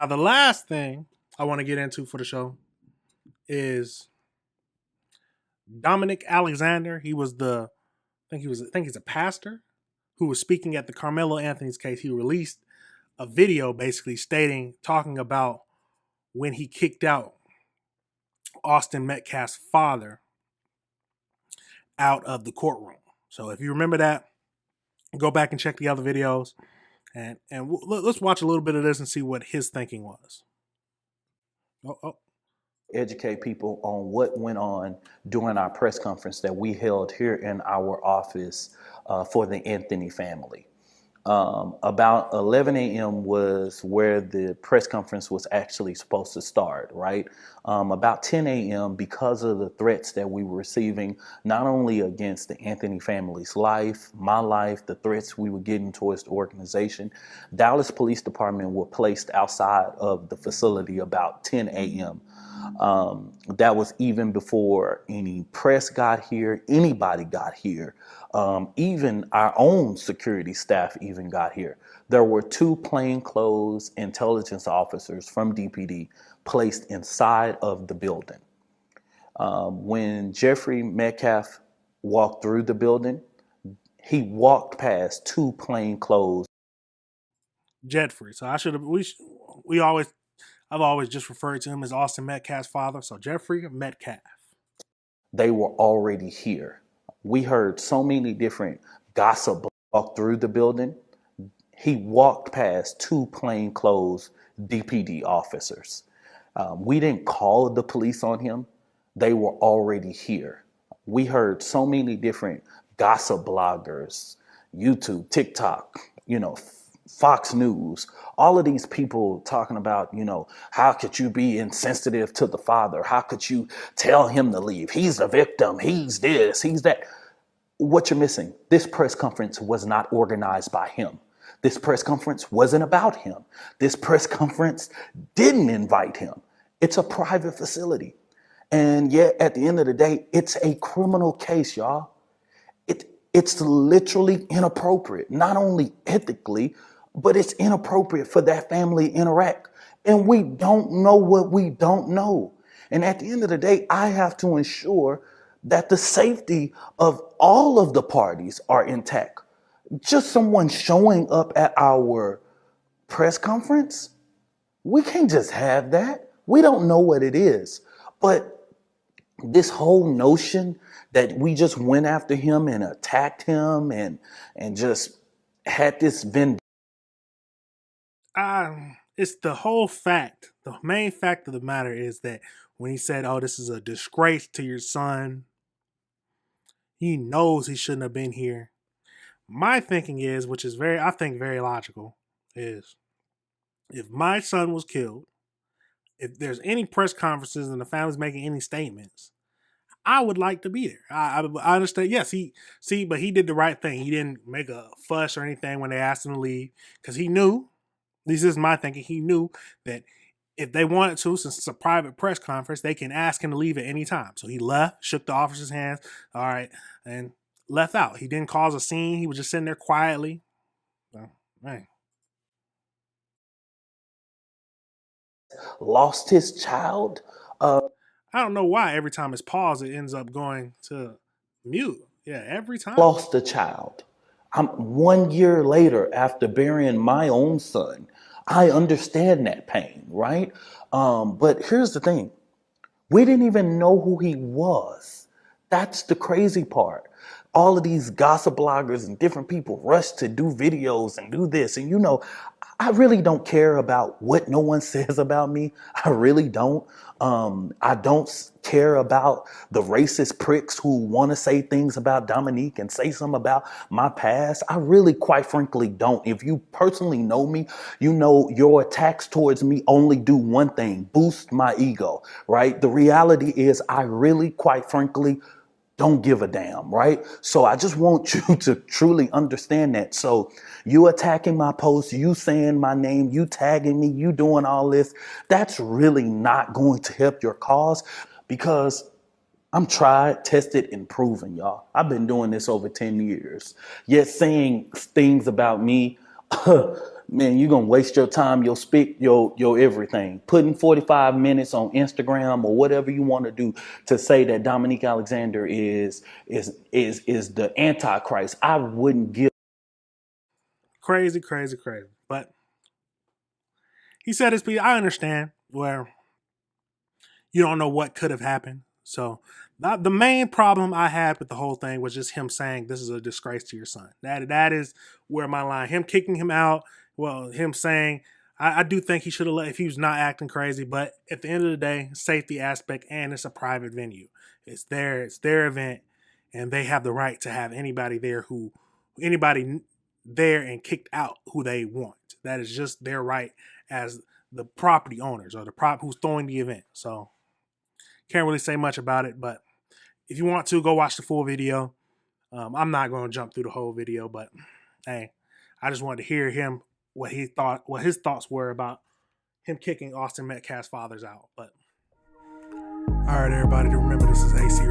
Now, the last thing I want to get into for the show is Dominic Alexander. He was I think he's a pastor who was speaking at the Carmelo Anthony's case. He released a video basically talking about when he kicked out Austin Metcalf's father out of the courtroom. So if you remember that, go back and check the other videos, and let's watch a little bit of this and see what his thinking was. Oh, oh. Educate people on what went on during our press conference that we held here in our office for the Anthony family. About 11 a.m. was where the press conference was actually supposed to start, right? About 10 a.m., because of the threats that we were receiving, not only against the Anthony family's life, my life, the threats we were getting towards the organization, Dallas Police Department were placed outside of the facility about 10 a.m. That was even before any press got here, anybody got here. Even our own security staff even got here. There were two plainclothes intelligence officers from DPD placed inside of the building. When Jeffrey Metcalf walked through the building, he walked past two plainclothes. Jeffrey. So I've always just referred to him as Austin Metcalf's father. So Jeffrey Metcalf. They were already here. We heard so many different gossip walk through the building. He walked past two plainclothes DPD officers. We didn't call the police on him. They were already here. We heard so many different gossip bloggers, YouTube, TikTok, Fox News, all of these people talking about, how could you be insensitive to the father? How could you tell him to leave? He's the victim. He's this, he's that. What you're missing, this press conference was not organized by him. This press conference wasn't about him. This press conference didn't invite him. It's a private facility. And yet, at the end of the day, it's a criminal case, y'all. It's literally inappropriate, not only ethically, but it's inappropriate for that family to interact. And we don't know what we don't know. And at the end of the day, I have to ensure that the safety of all of the parties are intact. Just someone showing up at our press conference, we can't just have that. We don't know what it is. But this whole notion that we just went after him and attacked him and just had this vendetta. It's the whole fact. The main fact of the matter is that when he said, "Oh, this is a disgrace to your son," he knows he shouldn't have been here. My thinking is, which is I think very logical, is if my son was killed, if there's any press conferences and the family's making any statements, I would like to be there. I understand. Yes, but he did the right thing. He didn't make a fuss or anything when they asked him to leave because he knew. This is my thinking. He knew that if they wanted to, since it's a private press conference, they can ask him to leave at any time. So he left, shook the officer's hands, all right, and left out. He didn't cause a scene. He was just sitting there quietly. So, man. Lost his child. I don't know why every time it's paused, it ends up going to mute. Yeah, every time. Lost a child. I'm 1 year later after burying my own son. I understand that pain, right? But here's the thing. We didn't even know who he was. That's the crazy part. All of these gossip bloggers and different people rush to do videos and do this. And I really don't care about what no one says about me. I really don't. I don't care about the racist pricks who want to say things about Dominique and say something about my past. I really, quite frankly, don't. If you personally know me, you know your attacks towards me only do one thing: boost my ego, right? The reality is I really, quite frankly, don't give a damn, right? So I just want you to truly understand that. So you attacking my post, you saying my name, you tagging me, you doing all this, that's really not going to help your cause because I'm tried, tested, and proven, y'all. I've been doing this over 10 years. Yet saying things about me, Man, you're gonna waste your time, your everything. Putting 45 minutes on Instagram or whatever you want to do to say that Dominique Alexander is the Antichrist. I wouldn't give. Crazy, crazy, crazy. But he said his piece. I understand where you don't know what could have happened. So the main problem I had with the whole thing was just him saying this is a disgrace to your son. That is where my line. Him kicking him out. Well, him saying I do think he should have let if he was not acting crazy. But at the end of the day, safety aspect, and it's a private venue. It's their event, and they have the right to have anybody there and kicked out who they want. That is just their right as the property owners or the prop who's throwing the event. So can't really say much about it, but if you want to, go watch the full video. I'm not going to jump through the whole video, but hey, I just wanted to hear him what his thoughts were about him kicking Austin Metcalf's fathers out. But all right, everybody, to remember this is AC